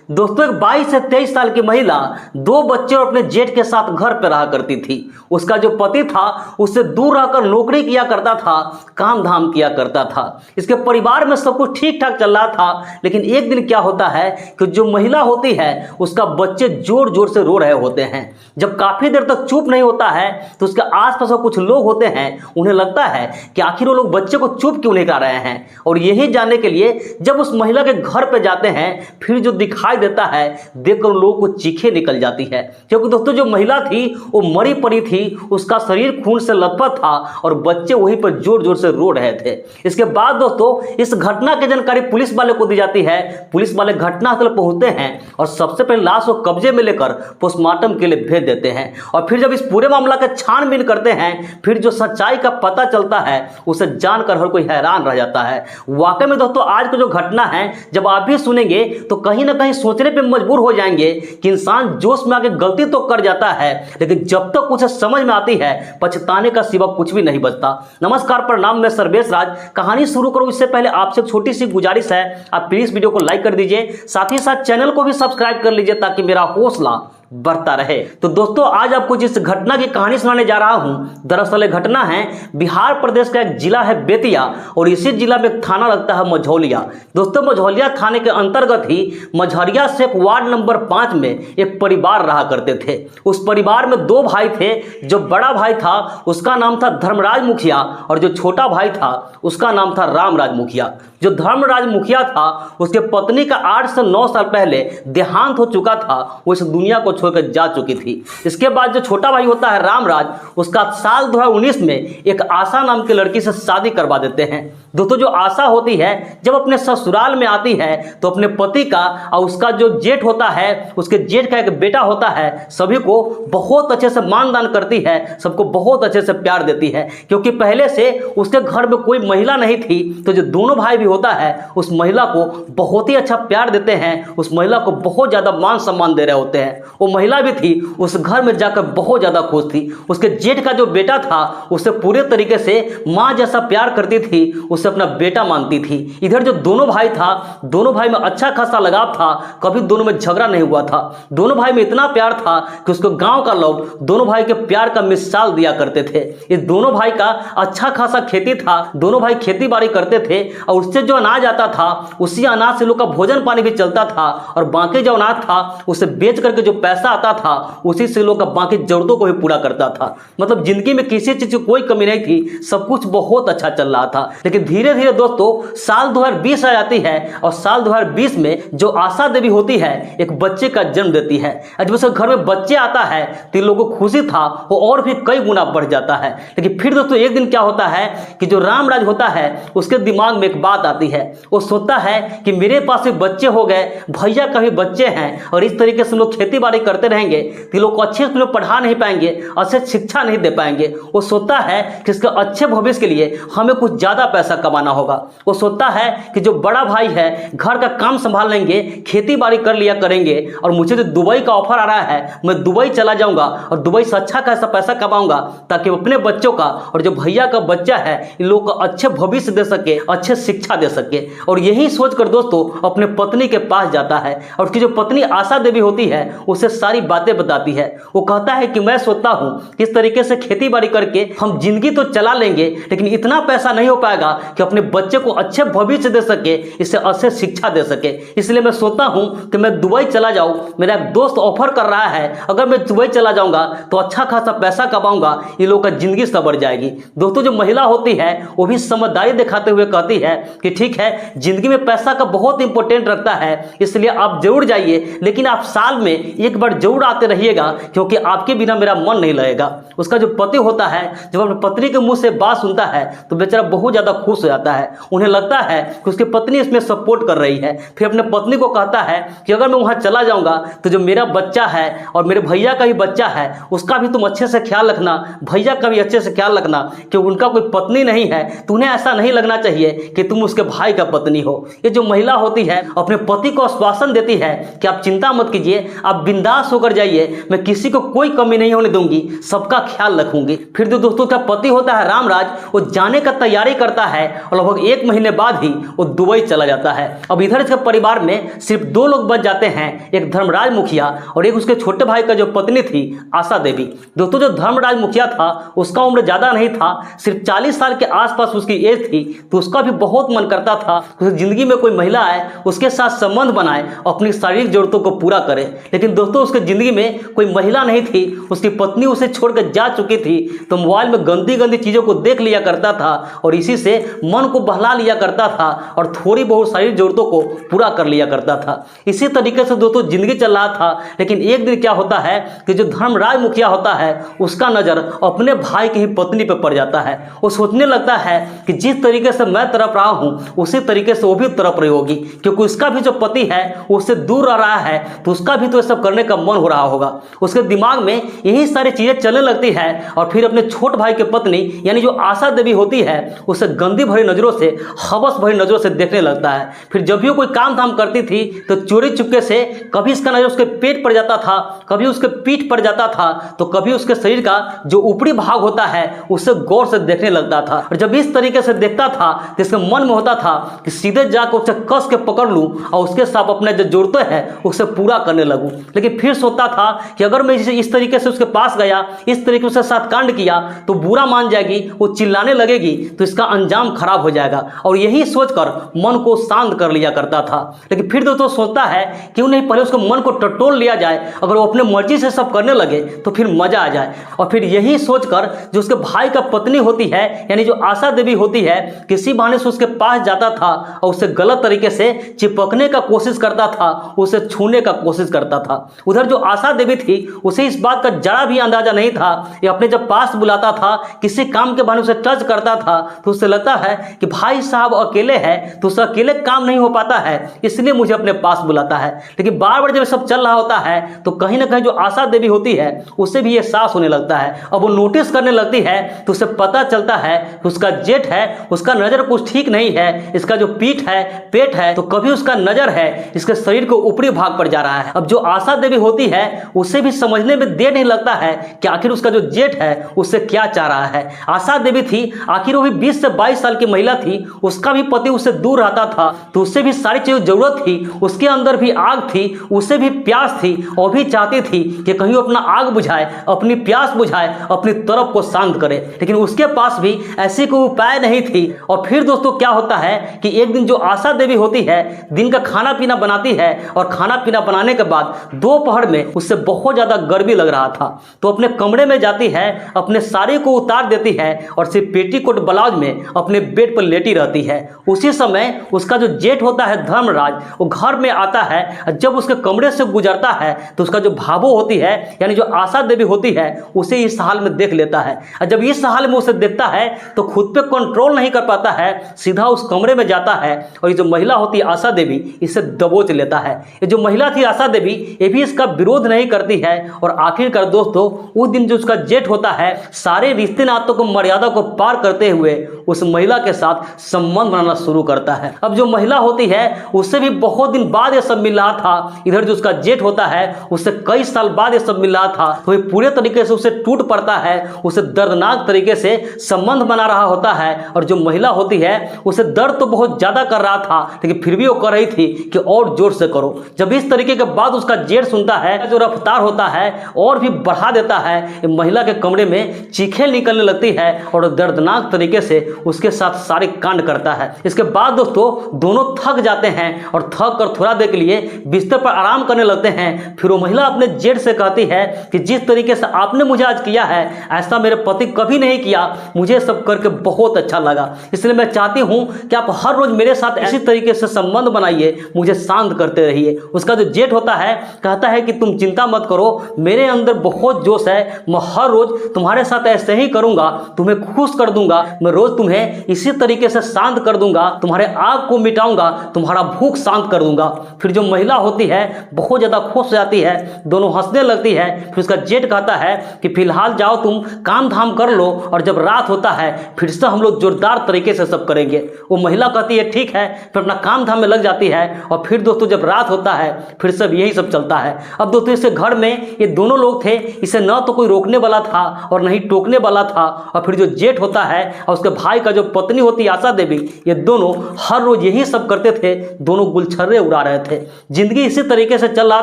दोस्तों एक 22 से 23 साल की महिला 2 बच्चे और अपने जेठ के साथ घर पर रहा करती थी। उसका जो पति था उससे दूर रहकर नौकरी किया करता था, काम धाम किया करता था। इसके परिवार में सब कुछ ठीक ठाक चल रहा था, लेकिन एक दिन क्या होता है कि जो महिला होती है उसका बच्चे जोर जोर से रो रहे होते हैं। जब काफी देर तक चुप नहीं होता है तो उसके आसपास कुछ लोग होते हैं, उन्हें लगता है कि आखिर वो लोग बच्चे को चुप क्यों नहीं कर रहे हैं। और यही जानने के लिए जब उस महिला के घर पे जाते हैं, फिर जो दिखाई देता है देखकर उन लोगों को चीखें निकल जाती है। क्योंकि दोस्तों जो महिला थी वो मरी पड़ी थी, उसका शरीर खून से लथपथ था और बच्चे वहीं पर जोर जोर से रो रहे थे। इसके बाद दोस्तों इस घटना की जानकारी पुलिस वाले को दी जाती है। पुलिस वाले घटनास्थल पहुंचते हैं और सबसे पहले लाश को कब्जे में लेकर पोस्टमार्टम के लिए भेज देते हैं। और फिर जब इस पूरे मामला का छानबीन करते हैं, फिर जो सच्चाई का पता चलता है उसे जानकर हर कोई हैरान रह जाता है। वाकई में दोस्तों आज का जो घटना है जब आप भी सुनेंगे तो कहीं ना कहीं सोचने पे मजबूर हो जाएंगे कि इंसान जोश में आके गलती तो कर जाता है, लेकिन जब तक उसे समझ में आती है पछताने का सिवा कुछ भी नहीं बचता। नमस्कार, प्रणाम, मैं सर्वेश राज। कहानी शुरू करूं इससे पहले आपसे एक छोटी सी गुजारिश है, आप प्लीज वीडियो को लाइक कर दीजिए, साथ ही साथ चैनल को भी सब्सक्राइब कर लीजिए ताकि मेरा हौसला बढ़ता रहे। तो दोस्तों आज आपको जिस घटना की कहानी सुनाने जा रहा हूं, दरअसल ये घटना है बिहार प्रदेश का एक जिला है बेतिया, और इसी जिला में एक थाना लगता है मझौलिया। दोस्तों मझौलिया थाने के अंतर्गत ही मझरिया से वार्ड नंबर 5 में एक परिवार रहा करते थे। उस परिवार में 2 भाई थे। जो बड़ा भाई था उसका नाम था धर्मराज मुखिया और जो छोटा भाई था उसका नाम था रामराज मुखिया। जो धर्मराज मुखिया था उसके पत्नी का 8 से 9 साल पहले देहांत हो चुका था, वो इस दुनिया को छोड़कर जा चुकी थी। इसके बाद जो छोटा भाई होता है रामराज, उसका साल 2019 में एक आशा नाम की लड़की से शादी करवा देते हैं। दोस्तों जो आशा होती है जब अपने ससुराल में आती है तो अपने पति का और उसका जो जेठ होता है, उसके जेठ का एक बेटा होता है, सभी को बहुत अच्छे से मानदान करती है, सबको बहुत अच्छे से प्यार देती है। क्योंकि पहले से उसके घर में कोई महिला नहीं थी, तो जो दोनों भाई भी होता है उस महिला को बहुत ही अच्छा प्यार देते हैं, उस महिला को बहुत ज्यादा मान सम्मान दे रहे होते हैं। वो महिला भी थी उस घर में जाकर बहुत ज्यादा खुश थी। उसके जेठ का जो बेटा था उसे पूरे तरीके से मां जैसा प्यार करती थी, उसे अपना बेटा मानती थी। इधर जो दोनों भाई था, दोनों भाई में अच्छा खासा लगाव था, कभी दोनों में झगड़ा नहीं हुआ था। दोनों भाई में इतना प्यार था कि उसको गांव का लोग दोनों भाई के प्यार का मिसाल दिया करते थे। इस दोनों भाई का अच्छा खासा खेती था, दोनों भाई खेती बाड़ी करते थे और उससे जो अनाज आता था उसी अनाज से लोग का भोजन पानी भी चलता था, और बाकी जो अनाज था उसे बेच करके जो पैसा आता था उसी से लोग का बाकी जरूरतों को भी पूरा करता था। मतलब जिंदगी में किसी चीज की कोई कमी नहीं थी, सब कुछ बहुत अच्छा चल रहा था। लेकिन धीरे धीरे दोस्तों साल 2020 आ जाती है और साल 2020 में जो आशा देवी होती है एक बच्चे का जन्म देती है। जब उसके घर में बच्चे आता है तो लोगों को खुशी था वो और भी कई गुना बढ़ जाता है। लेकिन फिर दोस्तों एक दिन क्या होता है कि जो रामराज होता है उसके दिमाग में एक बात आती है। वो सोचता है कि मेरे पास भी बच्चे हो गए, भैया का भी बच्चे हैं, और इस तरीके से लोग खेती बाड़ी करते रहेंगे तो लोग को अच्छे से पढ़ा नहीं पाएंगे, अच्छे शिक्षा नहीं दे पाएंगे। वो सोचता है कि इसके अच्छे भविष्य के लिए हमें कुछ ज्यादा पैसा कमाना होगा। वो सोचता है कि जो बड़ा भाई है घर का काम संभाल लेंगे, खेती बाड़ी कर लिया करेंगे, और मुझे जो दुबई का ऑफर आ रहा है मैं दुबई चला जाऊंगा और दुबई से अच्छा खासा पैसा कमाऊंगा ताकि अपने बच्चों का और जो भैया का बच्चा है इन लोगों को अच्छे भविष्य दे सके, अच्छे शिक्षा दे सके। और यही सोचकर दोस्तों अपने पत्नी के पास जाता है और उसकी जो पत्नी आशा देवी होती है उसे सारी बातें बताती है। वो कहता है कि मैं सोचता हूं किस तरीके से खेती बाड़ी करके हम जिंदगी तो चला लेंगे, लेकिन इतना पैसा नहीं हो पाएगा कि अपने बच्चे को अच्छे भविष्य दे सके, इसे अच्छे शिक्षा दे सके। इसलिए मैं सोचता हूं कि मैं दुबई चला जाऊं, मेरा एक दोस्त ऑफर कर रहा है, अगर मैं दुबई चला जाऊंगा तो अच्छा खासा पैसा कमाऊंगा, ये लोग का जिंदगी संवर जाएगी। दोस्तों जो महिला होती है वो भी समझदारी दिखाते हुए कहती है कि ठीक है, जिंदगी में पैसा का बहुत इंपॉर्टेंट रखता है, इसलिए आप जरूर जाइए, लेकिन आप साल में एक बार जरूर आते रहिएगा क्योंकि आपके बिना मेरा मन नहीं लगेगा। उसका जो पति होता है जब अपनी पत्नी के मुंह से बात सुनता है तो बेचारा बहुत ज्यादा खुश हो जाता है। उन्हें लगता है कि उसकी पत्नी इसमें सपोर्ट कर रही है। फिर अपने पत्नी को कहता है कि अगर मैं वहां चला जाऊंगा तो जो मेरा बच्चा है और मेरे भैया का भी बच्चा है उसका भी तुम अच्छे से ख्याल रखना, भैया का भी अच्छे से ख्याल रखना, कि उनका कोई पत्नी नहीं है तो उन्हें ऐसा नहीं लगना चाहिए कि तुम उसके भाई का पत्नी हो। ये जो महिला होती है अपने पति को आश्वासन देती है कि आप चिंता मत कीजिए, आप बिंदास होकर जाइए, मैं किसी को कोई कमी नहीं होने दूंगी, सबका ख्याल रखूंगी। फिर जो दोस्तों का पति होता है रामराज, वो जाने का तैयारी करता है और लगभग 1 महीने बाद ही वो दुबई चला जाता है। अब इधर इसके परिवार में सिर्फ 2 लोग बच जाते हैं, एक धर्मराज मुखिया और एक उसके छोटे भाई का जो पत्नी थी आशा देवी। दोस्तों जो धर्मराज मुखिया था उसका उम्र ज़्यादा नहीं था, सिर्फ 40 साल के आसपास उसकी एज थी। तो उसका भी बहुत मन करता था कि जिंदगी में कोई महिला आए उसके साथ संबंध बनाए, अपनी शारीरिक जरूरतों को पूरा करे। लेकिन दोस्तों उसके जिंदगी में कोई महिला नहीं थी, उसकी पत्नी उसे छोड़कर जा चुकी थी। तो मोबाइल में गंदी गंदी चीज़ों को देख लिया करता था और इसी से मन को बहला लिया करता था और थोड़ी बहुत शारीरिक जरूरतों को पूरा कर लिया करता था। इसी तरीके से दोस्तों जिंदगी चल रहा था। लेकिन एक दिन क्या होता है कि जो धर्मराज मुखिया होता है उसका नज़र अपने भाई की ही पत्नी पर पड़ जाता है। वो सोचने लगता है कि जिस तरीके से मैं तड़प रहा हूँ उसी तरीके से वो भी तड़प रही होगी, क्योंकि उसका भी जो पति है वो उससे दूर रह रहा है, तो उसका भी तो ये सब करने का मन हो रहा होगा। उसके दिमाग में यही सारी चीज़ें चलने लगती है और फिर अपने छोट भाई की पत्नी यानी जो आशा देवी होती है उसे गंदी भरी नज़रों से, हवस भरी नज़रों से देखने लगता है। फिर जब भी वो कोई काम धाम करती थी तो चोरी चुपके से कभी इसका नज़र उसके पेट पर जाता था, कभी उसके पीठ पर जाता था, तो कभी उसके शरीर का जो ऊपरी भाग होता है उसे गौर से देखने लगता था। और जब इस तरीके से देखता था तो इसके मन में होता था कि सीधे जाकर उसे कस के पकड़ लूं और उसके साथ अपने जो जरूरतें हैं उसे पूरा करने लगूं। लेकिन फिर सोचता था कि अगर मैं इस तरीके से उसके पास गया, इस तरीके से साथ कांड किया तो बुरा मान जाएगी, वो चिल्लाने लगेगी तो इसका अंजाम खराब हो जाएगा। और यही सोचकर मन को शांत कर लिया करता था। लेकिन फिर दोस्तों सोचता है क्यों नहीं पहले उसके मन को टटोल लिया जाए, अगर वो अपने मर्जी से सब करने लगे तो फिर मजा आ जाए। और फिर यही सोचकर जो उसके भाई का पत्नी होती है यानी जो आशा देवी होती है, किसी बहाने से उसके पास जाता था और उससे गलत तरीके से चिपकने का कोशिश करता था, उसे छूने का कोशिश करता था। उधर जो आशा देवी थी उसे इस बात का जरा भी अंदाजा नहीं था। ये अपने जब पास बुलाता था, किसी काम के बहाने उसे टच करता था तो उससे लगता है कि भाई साहब अकेले है तो उससे अकेले काम नहीं हो पाता है, इसलिए मुझे अपने पास बुलाता है। लेकिन बार बार जब सब चल रहा होता है तो कहीं ना कहीं जो आशा देवी होती है उसे भी एहसास होने लगता है। अब वो नोटिस करने लगती है तो उसे पता चलता है कि उसका जेठ है, उसका नज़र कुछ ठीक नहीं है, इसका जो पीठ है, पेट है, तो कभी उसका नज़र है इसके शरीर के ऊपरी भाग पर जा रहा है। अब जो आशा देवी होती है उसे भी समझने में देर नहीं लगता है कि आखिर उसका जो जेठ है उससे क्या चाह रहा है। आशा देवी थी, आखिर वो भी 20 से 22 साल की महिला थी, उसका भी पति उससे दूर रहता था तो उससे भी सारी चीज़ों की जरूरत थी, उसके अंदर भी आग थी, उसे भी प्यास थी और भी चाहती थी कि कहीं वो अपना आग बुझाए, अपनी प्यास बुझाए, अपनी तरफ को शांत करे। लेकिन उसके पास भी ऐसी कोई उपाय नहीं थी। और फिर दोस्तों क्या होता है कि एक दिन जो आशा देवी होती है दिन का खाना पीना बनाती है और खाना पीना बनाने के बाद दोपहर में उससे बहुत ज़्यादा गर्मी लग रहा था तो अपने कमरे में जाती है, अपने साड़ी को उतार देती है और सिर्फ पेटीकोट ब्लाउज में अपने बेड पर लेटी रहती है। उसी समय उसका जो जेठ होता है धर्मराज, वो घर में आता है। जब उसके कमरे से गुजरता है तो उसका जो भाभो होती है यानी जो आशा देवी होती है उसे इस हाल में देख लेता है। और जब इस हाल में उसे देखता है तो खुद पे कंट्रोल नहीं कर पाता है, सीधा उस कमरे में जाता है और ये जो महिला होती है आशा देवी इसे दबोच लेता है। ये जो महिला थी आशा देवी ये भी इसका विरोध नहीं करती है और आखिरकार दोस्तों उस दिन जो उसका जेठ होता है सारे रिश्ते नातों को मर्यादा को पार करते हुए उस महिला के साथ संबंध बनाना शुरू करता है। अब जो महिला होती है उससे भी बहुत दिन बाद ये सब मिल रहा था। इधर जो उसका जेठ होता है उससे कई साल बाद ये सब मिल रहा था तो ये पूरे तरीके से उसे टूट पड़ता है, उसे दर्दनाक तरीके से संबंध बना रहा होता है। और जो महिला होती है उसे दर्द तो बहुत ज्यादा कर रहा था लेकिन फिर भी वो कर रही थी कि और जोर से करो। जब इस तरीके के बाद उसका जेठ सुनता है जो रफ्तार होता है और भी बढ़ा देता है, महिला के कमरे में चीखें निकलने लगती है और दर्दनाक तरीके से उसके साथ सारे कांड करता है। इसके बाद दोस्तों दोनों थक जाते हैं और थक कर थोड़ा देर के लिए बिस्तर पर आराम करने लगते हैं। फिर वो महिला अपने जेठ से कहती है कि जिस तरीके से आपने मुझे आज किया है ऐसा मेरे पति कभी नहीं किया, मुझे सब करके बहुत अच्छा लगा, इसलिए मैं चाहती हूं कि आप हर रोज मेरे साथ इसी तरीके से संबंध बनाइए, मुझे शांत करते रहिए। उसका जो जेठ होता है कहता है कि तुम चिंता मत करो, मेरे अंदर बहुत जोश है, मैं हर रोज तुम्हारे साथ ऐसे ही करूंगा, तुम्हें खुश कर दूंगा, मैं रोज तुम्हें इसी तरीके से शांत कर दूंगा, तुम्हारे आग को मिटाऊंगा, तुम्हारा भूख शांत कर दूंगा। फिर जो महिला होती है बहुत ज्यादा खुश हो जाती है, दोनों हंसने लगती है। फिर उसका जेठ कहता है कि फिलहाल जाओ तुम काम धाम कर लो और जब रात होता है फिर से हम लोग जोरदार तरीके से सब करेंगे। वो महिला कहती है ठीक है, फिर अपना काम धाम में लग जाती है। और फिर दोस्तों जब रात होता है फिर सब यही सब चलता है। अब दोस्तों इसे घर में ये दोनों लोग थे, इसे न तो कोई रोकने वाला था और नहीं टोकने वाला था। और फिर जो जेठ होता है और उसके भाई भाई का जो पत्नी होती आशा देवी, ये दोनों हर रोज यही सब करते थे, दोनों गुलछर्रे उड़ा रहे थे। जिंदगी इसी तरीके से चल रहा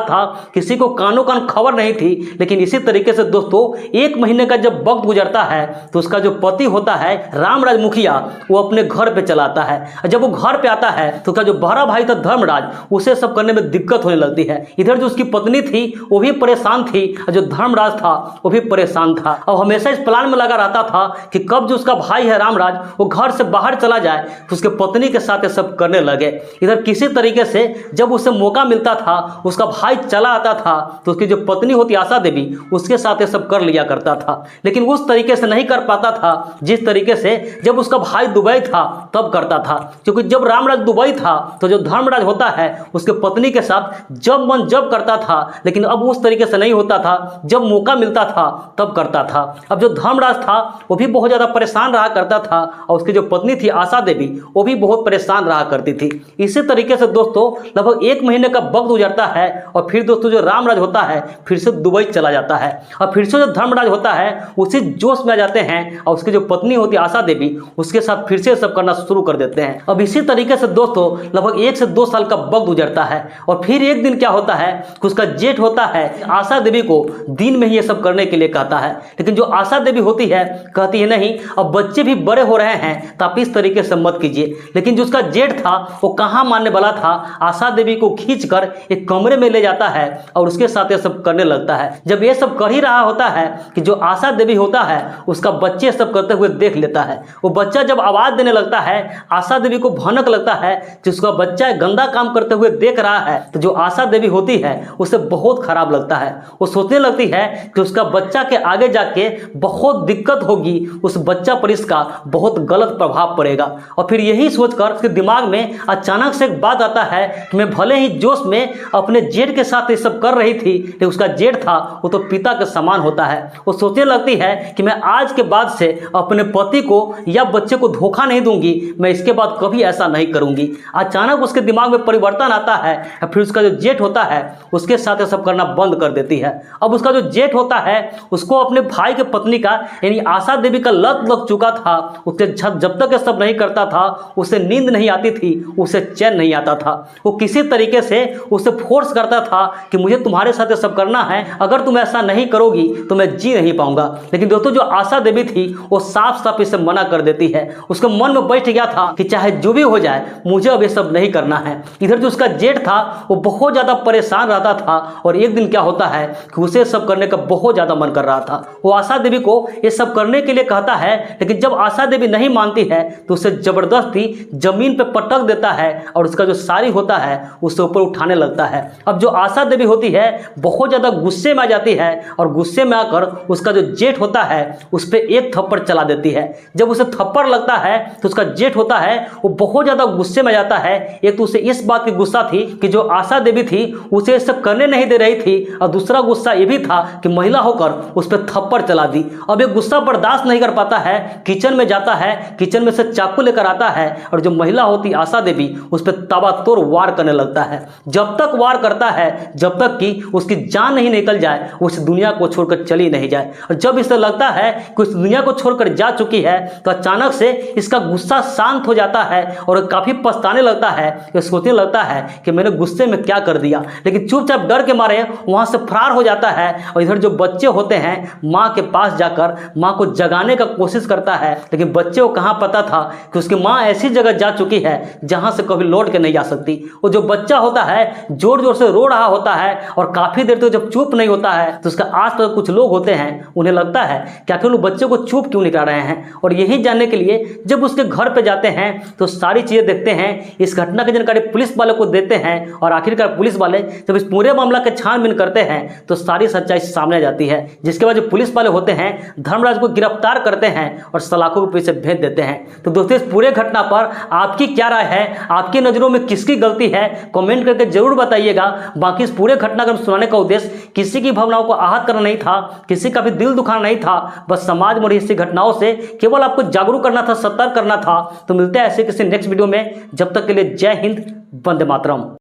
था, किसी को कानों कान खबर नहीं थी। लेकिन इसी तरीके से दोस्तों 1 महीने का जब वक्त गुजरता है तो उसका जो पति होता है रामराज मुखिया, वो अपने घर पे चलाता है। जब वो घर पे आता है तो उसका जो बड़ा भाई था धर्मराज, उसे सब करने में दिक्कत होने लगती है। इधर जो उसकी पत्नी थी वो भी परेशान थी, और जो धर्मराज था वो भी परेशान था। अब हमेशा इस प्लान में लगा रहता था कि कब जो उसका भाई है रामराज वो घर से बाहर चला जाए तो उसके पत्नी के साथ ये सब करने लगे। इधर किसी तरीके से जब उसे मौका मिलता था, उसका भाई चला आता था तो उसकी जो पत्नी होती आशा देवी, उसके साथ ये सब कर लिया करता था। लेकिन उस तरीके से नहीं कर पाता था जिस तरीके से जब उसका भाई दुबई था तब करता था। क्योंकि जब रामराज दुबई था तो जो धर्मराज होता है उसके पत्नी के साथ जब मन जब करता था, लेकिन अब उस तरीके से नहीं होता था, जब मौका मिलता था तब करता था। अब जो धर्मराज था वो भी बहुत ज़्यादा परेशान रहा करता था, और उसकी जो पत्नी थी आशा देवी वो भी बहुत परेशान रहा करती थी। इसी तरीके से दोस्तों लगभग 1 महीने का वक्त गुजरता है, और फिर दोस्तों जो रामराज होता है फिर से दुबई चला जाता है, और फिर से जो धर्मराज होता है उसी जोश में आ जाते हैं, और उसकी जो पत्नी होती है आशा देवी उसके साथ फिर से सब करना शुरू कर देते हैं। अब इसी तरीके से दोस्तों लगभग 1 से 2 साल का वक्त गुजरता है, और फिर एक दिन क्या होता है कि उसका जेठ होता है आशा देवी को दिन में ही ये सब करने के लिए कहता है। लेकिन जो आशा देवी होती है कहती है नहीं, अब बच्चे भी बड़े हो रहे हैं तो आप इस तरीके से मत कीजिए। लेकिन जो उसका जेठ था वो कहाँ मानने वाला था, आशा देवी को खींचकर एक कमरे में ले जाता है और उसके साथ ये सब करने लगता है। जब ये सब कर ही रहा होता है कि जो आशा देवी होता है उसका बच्चे सब करते हुए देख लेता है। वो बच्चा जब आवाज़ देने लगता है, आशा देवी को भनक लगता है कि उसका बच्चा गंदा काम करते हुए देख रहा है। तो जो आशा देवी होती है उसे बहुत खराब लगता है। वो सोचने लगती है कि उसका बच्चा के आगे जाके बहुत दिक्कत होगी, उस बच्चा पर इसका बहुत गलत प्रभाव पड़ेगा। और फिर यही सोचकर उसके दिमाग में अचानक से एक बात आता है कि मैं भले ही जोश में अपने जेठ के साथ ये सब कर रही थी, लेकिन उसका जेठ था वो तो पिता के समान होता है। वो सोचने लगती है कि मैं आज के बाद से अपने पति को या बच्चे को धोखा नहीं दूंगी, मैं इसके बाद कभी ऐसा नहीं करूंगी। अचानक उसके दिमाग में परिवर्तन आता है, फिर उसका जो जेठ होता है उसके साथ ये सब करना बंद कर देती है। अब उसका जो जेठ होता है उसको अपने भाई के पत्नी का यानी आशा देवी का लत लग चुका था। उसे जब तक ये सब नहीं करता था उसे नींद नहीं आती थी, उसे चैन नहीं आता था। वो किसी तरीके से उसे फोर्स करता था कि मुझे तुम्हारे साथ ये सब करना है, अगर तुम ऐसा नहीं करोगी तो मैं जी नहीं पाऊंगा। लेकिन दोस्तों जो आशा देवी थी वो साफ साफ इसे मना कर देती है। उसके मन में बैठ गया था कि चाहे जो भी हो जाए मुझे अब ये सब नहीं करना है। इधर जो उसका जेठ था वो बहुत ज़्यादा परेशान रहता था, और एक दिन क्या होता है कि उसे सब करने का बहुत ज़्यादा मन कर रहा था। वो आशा देवी को ये सब करने के लिए कहता है, लेकिन जब आशा देवी नहीं मानती है तो उसे जबरदस्ती जमीन पे पटक देता है, और उसका जो साड़ी होता है उससे ऊपर उठाने लगता है। अब जो आशा देवी होती है बहुत ज़्यादा गुस्से में आ जाती है, और गुस्से में आकर उसका जो जेठ होता है उस पर एक थप्पड़ चला देती है। जब उसे थप्पड़ लगता है तो उसका जेठ होता है वो बहुत ज़्यादा गुस्से में आ जाता है। एक तो उसे इस बात की गुस्सा थी कि जो आशा देवी थी उसे ये सब करने नहीं दे रही थी, और दूसरा गुस्सा ये भी था कि महिला होकर उस पर थप्पड़ चला दी। अब ये गुस्सा बर्दाश्त नहीं कर पाता है, किचन में जाता है, किचन में से चाकू लेकर आता है, और जो महिला होती आशा देवी उस पर ताबड़तोड़ वार करने लगता है। जब तक वार करता है जब तक कि उसकी जान नहीं निकल जाए वो इस दुनिया को छोड़कर चली नहीं जाए। और जब इसे लगता है कि उस दुनिया को छोड़कर जा चुकी है तो अचानक से इसका गुस्सा शांत हो जाता है, और काफ़ी पछताने लगता है, सोचने लगता है कि मैंने गुस्से में क्या कर दिया। लेकिन चुपचाप डर के मारे वहाँ से फरार हो जाता है, और इधर जो बच्चे होते हैं माँ के पास जाकर माँ को जगाने का कोशिश करता है। लेकिन बच्चे को कहाँ पता था कि उसकी माँ ऐसी जगह जा चुकी है जहाँ से कभी लौट के नहीं आ सकती। वो जो बच्चा होता है जोर जोर से रो रहा होता है, और काफ़ी देर तक जब चुप नहीं होता है तो उसका आसपास कुछ लोग होते हैं, उन्हें लगता है कि आखिर वो बच्चे को चुप क्यों निकाल रहे हैं। और यही जानने के लिए जब उसके घर पे जाते हैं तो सारी चीज़ें देखते हैं, इस घटना की जानकारी पुलिस वाले को देते हैं, और आखिरकार पुलिस वाले जब इस पूरे मामला के छानबीन करते हैं तो सारी सच्चाई सामने आ जाती है। जिसके बाद जो पुलिस वाले होते हैं धर्मराज को गिरफ्तार करते हैं और सलाखों के पीछे भेज देते हैं। तो दोस्तों इस पूरे घटना पर आपकी क्या राय है, आपकी नज़रों में किसकी गलती है, कमेंट करके जरूर बताइएगा। बाकी इस पूरे घटना को सुनाने का उद्देश्य किसी की भावनाओं को आहत करना नहीं था, किसी का भी दिल दुखाना नहीं था, बस समाज में ऐसी घटनाओं से केवल आपको जागरूक करना था, सतर्क करना था। तो मिलते हैं ऐसे किसी नेक्स्ट वीडियो में, जब तक के लिए जय हिंद, वंदे मातरम।